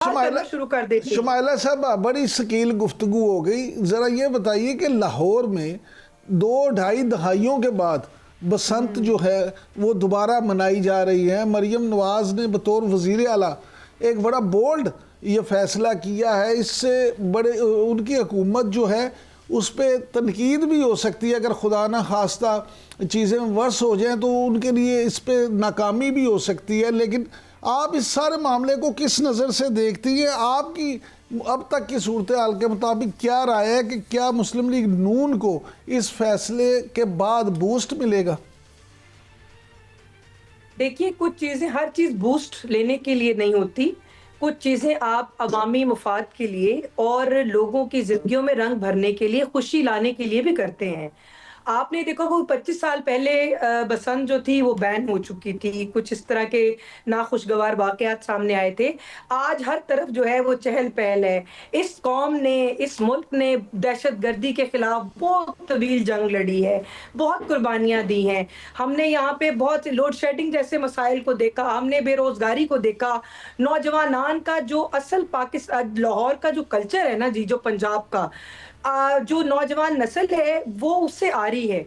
شروع کر دیتی. شمائلہ صاحب بڑی ثقیل گفتگو ہو گئی. ذرا یہ بتائیے کہ لاہور میں 2-2.5 دہائیوں کے بعد بسنت جو ہے وہ دوبارہ منائی جا رہی ہے. مریم نواز نے بطور وزیر اعلیٰ ایک بڑا بولڈ یہ فیصلہ کیا ہے. اس سے بڑے ان کی حکومت جو ہے اس پہ تنقید بھی ہو سکتی ہے. اگر خدا نہ خواستہ چیزیں ورس ہو جائیں تو ان کے لیے اس پہ ناکامی بھی ہو سکتی ہے. لیکن آپ اس سارے معاملے کو کس نظر سے دیکھتی ہیں؟ آپ کی اب تک کی صورتحال کے مطابق کیا رائے ہے کہ کیا مسلم لیگ نون کو اس فیصلے کے بعد بوسٹ ملے گا؟ دیکھیے، کچھ چیزیں ہر چیز بوسٹ لینے کے لیے نہیں ہوتی. کچھ چیزیں آپ عوامی مفاد کے لیے اور لوگوں کی زندگیوں میں رنگ بھرنے کے لیے، خوشی لانے کے لیے بھی کرتے ہیں. آپ نے دیکھا وہ 25 سال پہلے بسنت جو تھی وہ بین ہو چکی تھی. کچھ اس طرح کے ناخوشگوار واقعات سامنے آئے تھے. آج ہر طرف جو ہے وہ چہل پہل ہے. اس قوم نے، اس ملک نے دہشت گردی کے خلاف بہت طویل جنگ لڑی ہے، بہت قربانیاں دی ہیں. ہم نے یہاں پہ بہت لوڈ شیڈنگ جیسے مسائل کو دیکھا، ہم نے بے روزگاری کو دیکھا. نوجوانان کا جو اصل پاکستان لاہور کا جو کلچر ہے نا جی، جو پنجاب کا جو نوجوان نسل ہے وہ اس سے آ رہی ہے.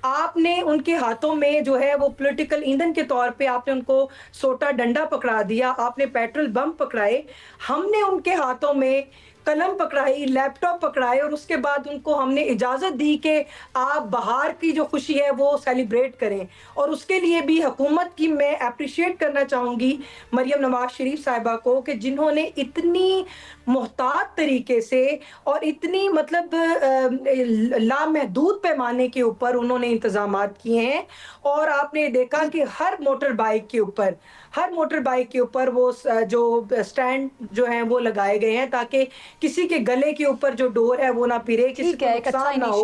آپ نے ان کے ہاتھوں میں جو ہے وہ پولیٹیکل ایندھن کے طور پہ آپ نے ان کو سوٹا ڈنڈا پکڑا دیا، آپ نے پیٹرول بم پکڑائے. ہم نے ان کے ہاتھوں میں قلم پکڑائی، لیپ ٹاپ پکڑائے، اور اس کے بعد ان کو ہم نے اجازت دی کہ آپ بہار کی جو خوشی ہے وہ سیلیبریٹ کریں. اور اس کے لیے بھی حکومت کی میں اپریشیٹ کرنا چاہوں گی مریم نواز شریف صاحبہ کو کہ جنہوں نے اتنی محتاط طریقے سے اور اتنی مطلب لامحدود پیمانے کے اوپر انہوں نے انتظامات کیے ہیں. اور آپ نے دیکھا کہ ہر موٹر بائیک کے اوپر وہ جو سٹینڈ جو ہیں وہ لگائے گئے ہیں تاکہ کسی کے گلے کے اوپر جو ڈور ہے وہ نہ پھرے، کسی کو نقصان نہ ہو.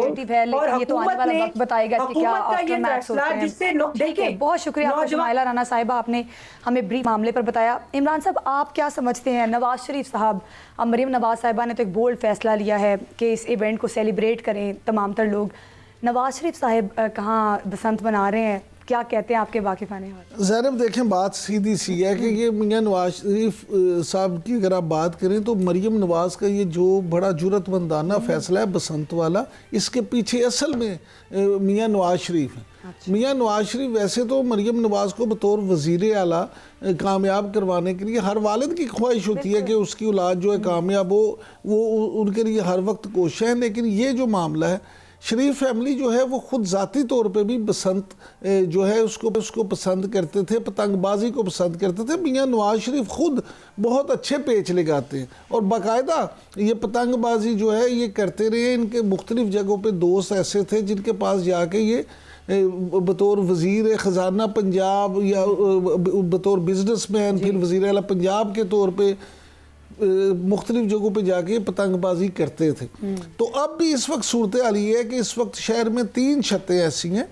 اور حکومت نے حکومت کا یہ فیصلہ جس سے دیکھیں. بہت شکریہ آپ شمائلہ رانا صاحبہ، آپ نے ہمیں بریف معاملے پر بتایا. عمران صاحب، آپ کیا سمجھتے ہیں؟ نواز شریف صاحب، مریم نواز صاحبہ نے تو ایک بولڈ فیصلہ لیا ہے کہ اس ایونٹ کو سیلیبریٹ کریں تمام تر لوگ. نواز شریف صاحب کہاں بسنت منا رہے ہیں، کیا کہتے ہیں آپ کے واقفان حال؟ زینب دیکھیں، بات سیدھی سی ہے کہ یہ میاں نواز شریف صاحب کی اگر آپ بات کریں تو مریم نواز کا یہ جو بڑا جرأت مندانہ فیصلہ ہے بسنت والا، اس کے پیچھے اصل میں میاں نواز شریف ہیں. میاں نواز شریف ویسے تو مریم نواز کو بطور وزیر اعلیٰ کامیاب کروانے کے لیے ہر والد کی خواہش ہوتی ہے کہ اس کی اولاد جو ہے کامیاب ہو، وہ ان کے لیے ہر وقت کوشش ہے. لیکن یہ جو معاملہ ہے، شریف فیملی جو ہے وہ خود ذاتی طور پہ بھی بسنت جو ہے اس کو پسند کرتے تھے، پتنگ بازی کو پسند کرتے تھے. میاں نواز شریف خود بہت اچھے پیچ لگاتے ہیں اور باقاعدہ یہ پتنگ بازی جو ہے یہ کرتے رہے. ان کے مختلف جگہوں پہ دوست ایسے تھے جن کے پاس جا کے یہ بطور وزیر خزانہ پنجاب یا بطور بزنس مین پھر وزیر اعلیٰ پنجاب کے طور پہ مختلف جگہوں پہ جا کے پتنگ بازی کرتے تھے. تو اب بھی اس وقت صورتحال یہ ہے کہ اس وقت شہر میں 3 چھتیں ایسی ہیں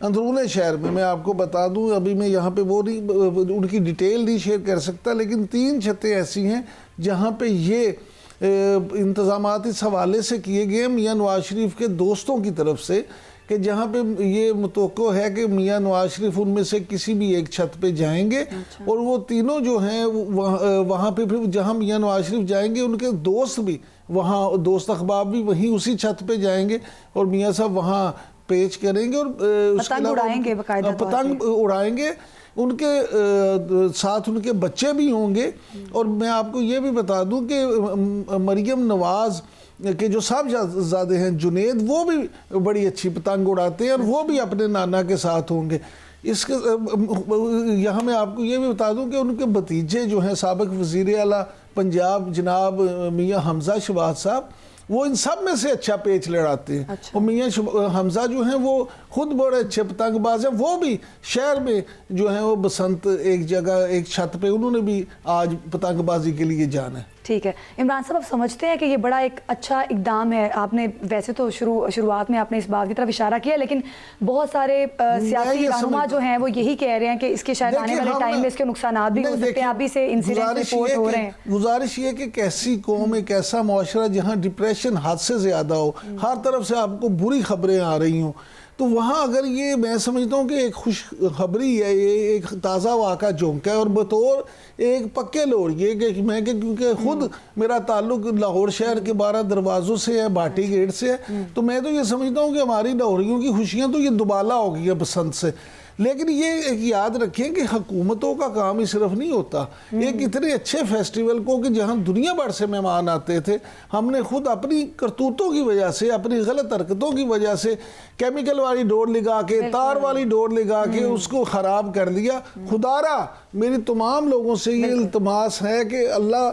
اندرون شہر میں. آپ کو بتا دوں، ابھی میں یہاں پہ وہ نہیں ان کی ڈیٹیل نہیں شیئر کر سکتا، لیکن 3 چھتیں ایسی ہیں جہاں پہ یہ انتظامات اس حوالے سے کیے گئے میاں نواز شریف کے دوستوں کی طرف سے کہ جہاں پہ یہ متوقع ہے کہ میاں نواز شریف ان میں سے کسی بھی ایک چھت پہ جائیں گے. اور وہ تینوں جو ہیں وہاں پہ پھر جہاں میاں نواز شریف جائیں گے ان کے دوست بھی وہاں، دوست احباب بھی وہیں اسی چھت پہ جائیں گے اور میاں صاحب وہاں پیچ کریں گے اور پتنگ اڑائیں گے، باقاعدہ پتنگ اڑائیں گے. ان کے ساتھ ان کے بچے بھی ہوں گے. اور میں آپ کو یہ بھی بتا دوں کہ مریم نواز کہ جو صاحبزادے ہیں جنید، وہ بھی بڑی اچھی پتنگ اڑاتے ہیں اور وہ بھی اپنے نانا کے ساتھ ہوں گے. اس کے یہاں میں آپ کو یہ بھی بتا دوں کہ ان کے بھتیجے جو ہیں سابق وزیر اعلیٰ پنجاب جناب میاں حمزہ شہباز صاحب، وہ ان سب میں سے اچھا پیچ لڑاتے ہیں. اور میاں حمزہ جو ہیں وہ خود بڑے اچھے پتنگ باز ہیں. وہ بھی شہر میں جو ہیں وہ بسنت ایک جگہ ایک چھت پہ انہوں نے بھی آج پتنگ بازی کے لیے جانا ہے. ٹھیک ہے عمران صاحب، آپ سمجھتے ہیں کہ یہ بڑا ایک اچھا اقدام ہے؟ آپ نے ویسے تو شروعات میں آپ نے اس بات کی طرف اشارہ کیا، لیکن بہت سارے سیاسی رہنما جو ہیں وہ یہی کہہ رہے ہیں کہ اس کے شاید آنے والے ٹائم میں اس کے نقصانات بھی ہو سکتے ہیں. ابھی سے انسیڈنٹ رپورٹ ہو رہے ہیں. گزارش یہ کہ ایسی قوم، ایک ایسا معاشرہ جہاں ڈپریشن حد سے زیادہ ہو، ہر طرف سے آپ کو بری خبریں آ رہی ہوں، تو وہاں اگر یہ میں سمجھتا ہوں کہ ایک خوشخبری ہے، یہ ایک تازہ واقعہ جھونکا ہے، اور بطور ایک پکے لوڑیے کہ میں کہ کیونکہ خود میرا تعلق لاہور شہر کے 12 دروازوں سے ہے، بھاٹی گیٹ سے ہے، تو میں تو یہ سمجھتا ہوں کہ ہماری لاہوریوں کی خوشیاں تو یہ دوبالا ہو گئی ہے بسنت سے. لیکن یہ ایک یاد رکھیں کہ حکومتوں کا کام ہی صرف نہیں ہوتا. ایک اتنے اچھے فیسٹیول کو کہ جہاں دنیا بھر سے مہمان آتے تھے، ہم نے خود اپنی کرتوتوں کی وجہ سے، اپنی غلط حرکتوں کی وجہ سے کیمیکل والی ڈور لگا کے، تار والی ڈور لگا کے اس کو خراب کر دیا. خدارا میری تمام لوگوں سے یہ التماس ہے کہ اللہ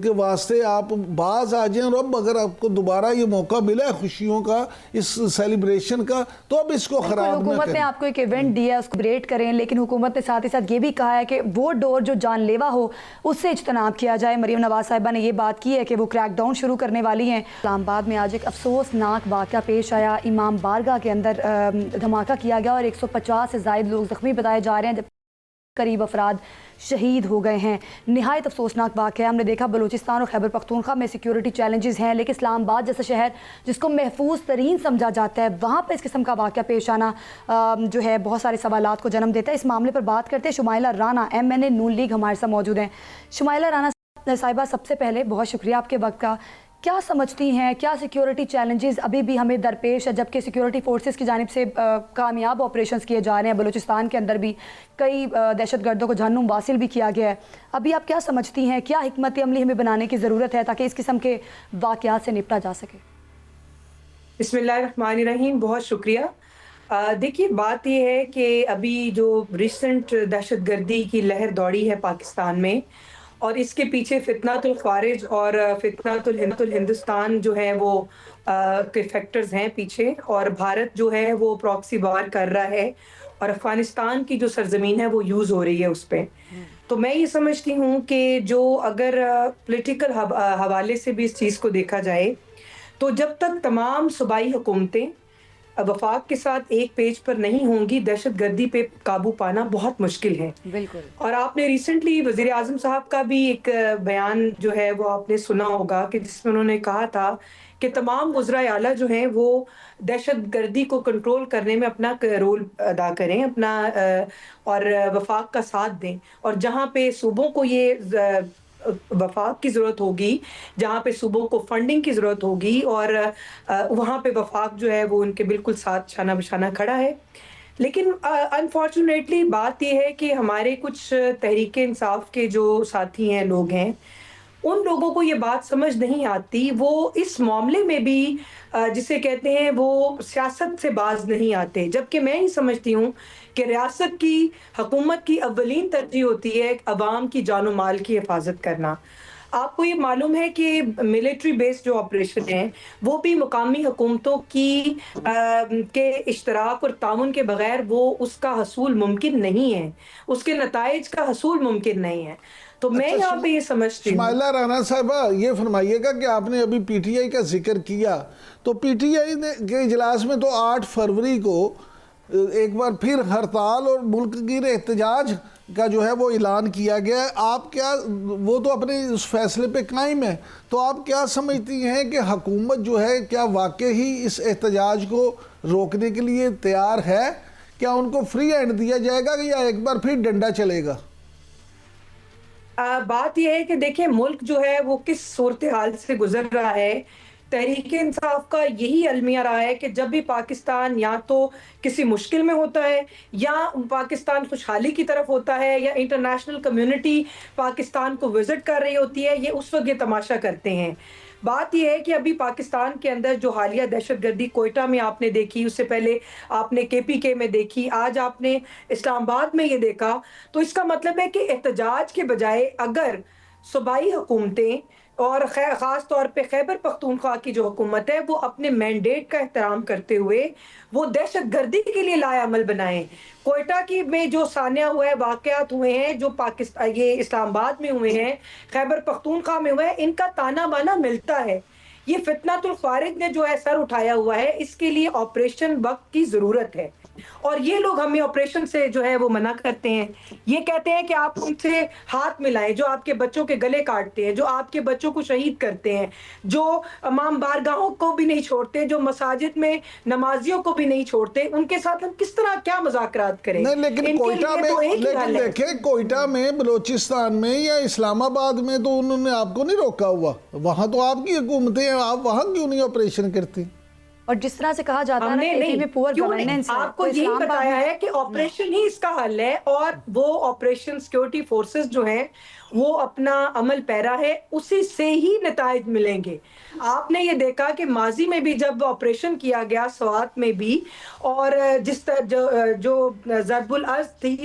کے واسطے آپ باز آ جائیں، اور اب اگر آپ کو دوبارہ یہ موقع ملا ہے خوشیوں کا، اس سیلیبریشن کا، تو اب اس کو خراب نہ کریں. حکومت نے آپ کو ایک ایونٹ دیا ہے، اس کو سیلیبریٹ کریں، لیکن حکومت نے ساتھ ہی ساتھ یہ بھی کہا ہے کہ وہ ڈور جو جان لیوا ہو اس سے اجتناب کیا جائے. مریم نواز صاحبہ نے یہ بات کی ہے کہ وہ کریک ڈاؤن شروع کرنے والی ہیں. اسلام آباد میں آج ایک افسوسناک واقعہ پیش آیا. امام بارگاہ کے اندر دھماکہ کیا گیا اور 150 سے زائد لوگ زخمی بتائے جا رہے ہیں، جب قریب افراد شہید ہو گئے ہیں. نہایت افسوسناک واقعہ. ہم نے دیکھا بلوچستان اور خیبر پختونخوا میں سیکیورٹی چیلنجز ہیں، لیکن اسلام آباد جیسا شہر جس کو محفوظ ترین سمجھا جاتا ہے، وہاں پہ اس قسم کا واقعہ پیش آنا جو ہے بہت سارے سوالات کو جنم دیتا ہے. اس معاملے پر بات کرتے ہیں. شمائلہ رانا MNA نون لیگ ہمارے ساتھ موجود ہیں. شمائلہ رانا صاحبہ، سب سے پہلے بہت شکریہ آپ کے وقت کا. کیا سمجھتی ہیں، کیا سیکیورٹی چیلنجز ابھی بھی ہمیں درپیش ہے، جبکہ سیکیورٹی فورسز کی جانب سے کامیاب آپریشنز کیے جا رہے ہیں؟ بلوچستان کے اندر بھی کئی دہشت گردوں کو جہنم واصل بھی کیا گیا ہے. ابھی آپ کیا سمجھتی ہیں، کیا حکمت عملی ہمیں بنانے کی ضرورت ہے تاکہ اس قسم کے واقعات سے نپٹا جا سکے؟ بسم اللہ الرحمن الرحیم. بہت شکریہ. دیکھیے، بات یہ ہے کہ ابھی جو ریسنٹ دہشت گردی کی لہر دوڑی ہے پاکستان میں، اور اس کے پیچھے فتنۃ الخوارج اور فتنۃ الہندوستان جو ہے وہ کے فیکٹرز ہیں پیچھے، اور بھارت جو ہے وہ پراکسی وار کر رہا ہے، اور افغانستان کی جو سرزمین ہے وہ یوز ہو رہی ہے اس پہ. تو میں یہ سمجھتی ہوں کہ جو اگر پولیٹیکل حوالے سے بھی اس چیز کو دیکھا جائے، تو جب تک تمام صوبائی حکومتیں وفاق کے ساتھ ایک پیج پر نہیں ہوں گی، دہشت گردی پہ قابو پانا بہت مشکل ہے. بالکل. اور آپ نے ریسنٹلی وزیر اعظم صاحب کا بھی ایک بیان جو ہے وہ آپ نے سنا ہوگا کہ جس میں انہوں نے کہا تھا کہ تمام وزرائے اعلیٰ جو ہیں وہ دہشت گردی کو کنٹرول کرنے میں اپنا رول ادا کریں، اپنا اور وفاق کا ساتھ دیں، اور جہاں پہ صوبوں کو یہ وفاق کی ضرورت ہوگی، جہاں پہ صوبوں کو فنڈنگ کی ضرورت ہوگی، اور وہاں پہ وفاق جو ہے وہ ان کے بالکل ساتھ شانہ بشانہ کھڑا ہے. لیکن انفارچونیٹلی بات یہ ہے کہ ہمارے کچھ تحریک انصاف کے جو ساتھی ہیں، لوگ ہیں، ان لوگوں کو یہ بات سمجھ نہیں آتی. وہ اس معاملے میں بھی جسے کہتے ہیں وہ سیاست سے باز نہیں آتے، جبکہ میں ہی سمجھتی ہوں کہ ریاست کی، حکومت کی اولین ترجیح ہوتی ہے عوام کی جان و مال کی حفاظت کرنا. آپ کو یہ معلوم ہے کہ ملٹری بیس جو آپریشن ہیں وہ بھی مقامی حکومتوں کی کے اشتراک اور تعاون کے بغیر وہ اس کا حصول ممکن نہیں ہے، اس کے نتائج کا حصول ممکن نہیں ہے. تو میں یہاں پہ یہ سمجھتی ہوں. شمائلہ رانا صاحبہ، یہ فرمائیے گا کہ آپ نے ابھی پی ٹی آئی کا ذکر کیا، تو پی ٹی آئی کے اجلاس میں تو 8 فروری کو ایک بار پھر ہڑتال اور ملک گیر احتجاج کا جو ہے وہ اعلان کیا گیا ہے. آپ کیا، وہ تو اپنے اس فیصلے پہ قائم ہے، تو آپ کیا سمجھتی ہیں کہ حکومت جو ہے کیا واقعی ہی اس احتجاج کو روکنے کے لیے تیار ہے؟ کیا ان کو فری ہینڈ دیا جائے گا یا ایک بار پھر ڈنڈا چلے گا؟ بات یہ ہے کہ دیکھیں ملک جو ہے وہ کس صورتحال سے گزر رہا ہے. تحریک انصاف کا یہی المیہ رہا ہے کہ جب بھی پاکستان یا تو کسی مشکل میں ہوتا ہے، یا پاکستان خوشحالی کی طرف ہوتا ہے، یا انٹرنیشنل کمیونٹی پاکستان کو وزٹ کر رہی ہوتی ہے، یہ اس وقت یہ تماشا کرتے ہیں. بات یہ ہے کہ ابھی پاکستان کے اندر جو حالیہ دہشت گردی کوئٹہ میں آپ نے دیکھی، اس سے پہلے آپ نے KPK میں دیکھی، آج آپ نے اسلام آباد میں یہ دیکھا، تو اس کا مطلب ہے کہ احتجاج کے بجائے اگر صوبائی حکومتیں اور خاص طور پہ خیبر پختونخوا کی جو حکومت ہے وہ اپنے مینڈیٹ کا احترام کرتے ہوئے وہ دہشت گردی کے لیے لائے عمل بنائیں. کوئٹہ کی میں جو سانحہ ہوا ہے، واقعات ہوئے ہیں جو یہ اسلام آباد میں ہوئے ہیں، خیبر پختونخوا میں ہوئے ہیں، ان کا تانا بانا ملتا ہے. یہ فتنۃ الخوارج نے جو ہے سر اٹھایا ہوا ہے، اس کے لیے آپریشن وقت کی ضرورت ہے، اور یہ لوگ ہمیں آپریشن سے جو ہے وہ منع کرتے ہیں. یہ کہتے ہیں کہ آپ ان سے ہاتھ ملائیں جو آپ کے بچوں کے گلے کاٹتے ہیں، جو آپ کے بچوں کو شہید کرتے ہیں، جو امام بارگاہوں کو بھی نہیں چھوڑتے، جو مساجد میں نمازیوں کو بھی نہیں چھوڑتے، ان کے ساتھ ہم کس طرح کیا مذاکرات کریں؟ نہیں لیکن ان کے کوئٹہ لیے میں، تو ایک ہی لیکن حل ہے. دیکھیں کوئٹہ میں، بلوچستان میں یا اسلام آباد میں تو انہوں نے آپ کو نہیں روکا ہوا، وہاں تو آپ کی حکومتیں ہیں، آپ وہاں کیوں نہیں آپریشن کرتی؟ اور جس طرح سے کہا جاتا ہے ہم نا نے کہ نہیں، میں پور کیوں نہیں، گورننس ہے، آپ کو تو یہی اسلام آباد بتایا میں ہے کہ آپریشن ہی اس کا حل ہے، اور وہ آپریشن سیکیورٹی فورسز جو ہیں وہ اپنا عمل پیرا ہے، اسی سے ہی نتائج ملیں گے. آپ نے یہ دیکھا کہ ماضی میں بھی جب آپریشن کیا گیا سوات میں بھی، اور جس طرح جو ضرب الارض تھی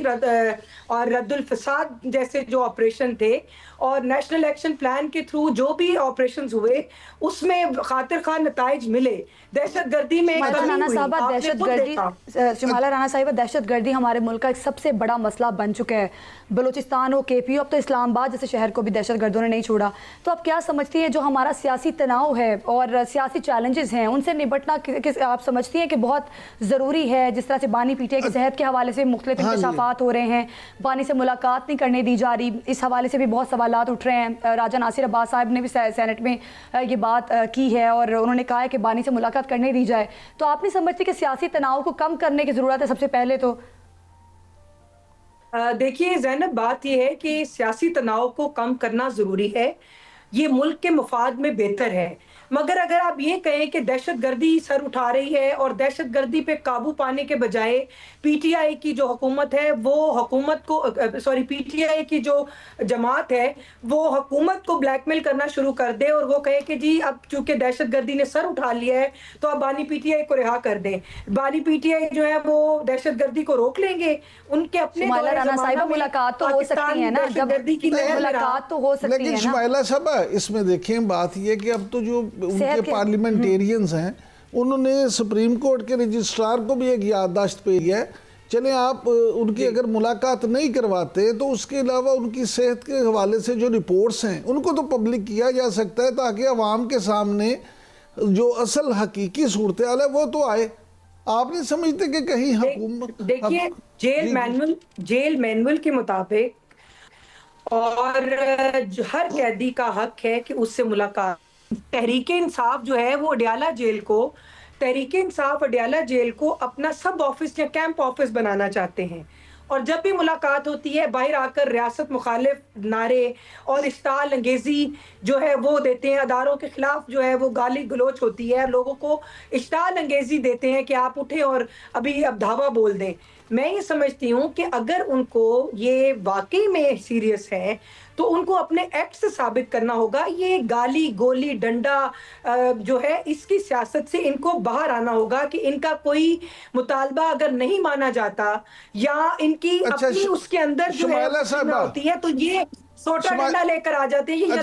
اور رد الفساد جیسے جو آپریشن تھے، اور نیشنل ایکشن پلان کے تھرو جو بھی آپریشنز ہوئے، اس میں خاطر خواہ نتائج ملے. دہشت گردی میں شمالہ کمی رانا ہوئی، صاحبہ، آپ نے دہشت خود گردی، دیکھا. شمالہ رانا صاحبہ، دہشت گردی ہمارے ملک کا ایک سب سے بڑا مسئلہ بن چکا ہے. بلوچستان ہو، کے پی ہو، اب تو اسلام آباد جیسے شہر کو بھی دہشت گردوں نے نہیں چھوڑا. تو آپ کیا سمجھتی ہیں جو ہمارا سیاسی تناؤ ہے اور سیاسی چیلنجز ہیں، ان سے نپٹنا آپ سمجھتی ہیں کہ بہت ضروری ہے؟ جس طرح سے بانی پی ٹی آئی کی صحت کے حوالے سے مختلف انکشافات ہو رہے ہیں، بانی سے ملاقات نہیں کرنے دی جا رہی، اس حوالے سے بھی بہت سوالات اٹھ رہے ہیں. راجہ ناصر عباس صاحب نے بھی سینٹ میں یہ بات کی ہے، اور انہوں نے کہا ہے کہ بانی سے ملاقات کرنے دی جائے. تو آپ نہیں سمجھتی کہ سیاسی تناؤ کو کم کرنے کی ضرورت ہے سب سے پہلے تو؟ دیکھیے زینب، بات یہ ہے کہ سیاسی تناؤ کو کم کرنا ضروری ہے، یہ ملک کے مفاد میں بہتر ہے. مگر اگر آپ یہ کہیں کہ دہشت گردی سر اٹھا رہی ہے، اور دہشت گردی پہ قابو پانے کے بجائے پی ٹی آئی کی جو حکومت ہے وہ حکومت کو پی ٹی آئی کی جو جماعت ہے وہ حکومت کو بلیک میل کرنا شروع کر دے، اور وہ کہے کہ جی اب چونکہ دہشت گردی نے سر اٹھا لیا ہے تو اب بانی پی ٹی آئی کو رہا کر دیں، بانی پی ٹی آئی جو ہے وہ دہشت گردی کو روک لیں گے. ان کے اپنے شمائلہ دور رانا زمانہ صاحبہ، میں ملاقات تو ہو سکتی پاکستان ہے نا، دہشت جب گردی کی لہر میں رہا. ملاقات تو ہو سکتی ہے لیکن نا. شمائلہ صاحبہ اس میں دیکھیں بات یہ کہ اب تو جو ان صحت کے کے پارلیمنٹیرینز ہیں انہوں نے سپریم کورٹ کے رجسٹرار کو بھی ایک یادداشت بھیجی ہے، چلیں آپ ان کی اگر ملاقات نہیں کرواتے تو اس کے علاوہ ان کی صحت کے حوالے سے جو رپورٹس ہیں ان کو تو پبلک کیا جا سکتا ہے، تاکہ عوام کے سامنے جو اصل حقیقی صورتحال ہے وہ تو آئے. آپ نہیں سمجھتے کہ کہیں حکومت دیکھیے جیل مینول کے مطابق، اور ہر قیدی کا حق ہے کہ اس سے ملاقات. تحریک انصاف جو ہے وہ تحریک انصاف اڈیالہ جیل کو اپنا سب آفس یا کیمپ آفس بنانا چاہتے ہیں، اور جب بھی ملاقات ہوتی ہے باہر آ کر ریاست مخالف نعرے اور اشتعال انگیزی جو ہے وہ دیتے ہیں، اداروں کے خلاف جو ہے وہ گالی گلوچ ہوتی ہے، لوگوں کو اشتعال انگیزی دیتے ہیں کہ آپ اٹھیں اور اب دھاوا بول دیں. میں یہ سمجھتی ہوں کہ اگر ان کو یہ واقعی میں سیریس ہے تو ان کو اپنے ایکٹ سے ثابت کرنا ہوگا. یہ گالی گولی ڈنڈا جو ہے اس کی سیاست سے ان کو باہر آنا ہوگا، کہ ان کا کوئی مطالبہ اگر نہیں مانا جاتا یا ان کی اچھا اپنی اس کے اندر جو ہے شمائلہ صاحبہ، ہوتی ہے تو یہ سوٹا ڈنڈا لے کر آ جاتے ہیں. یہ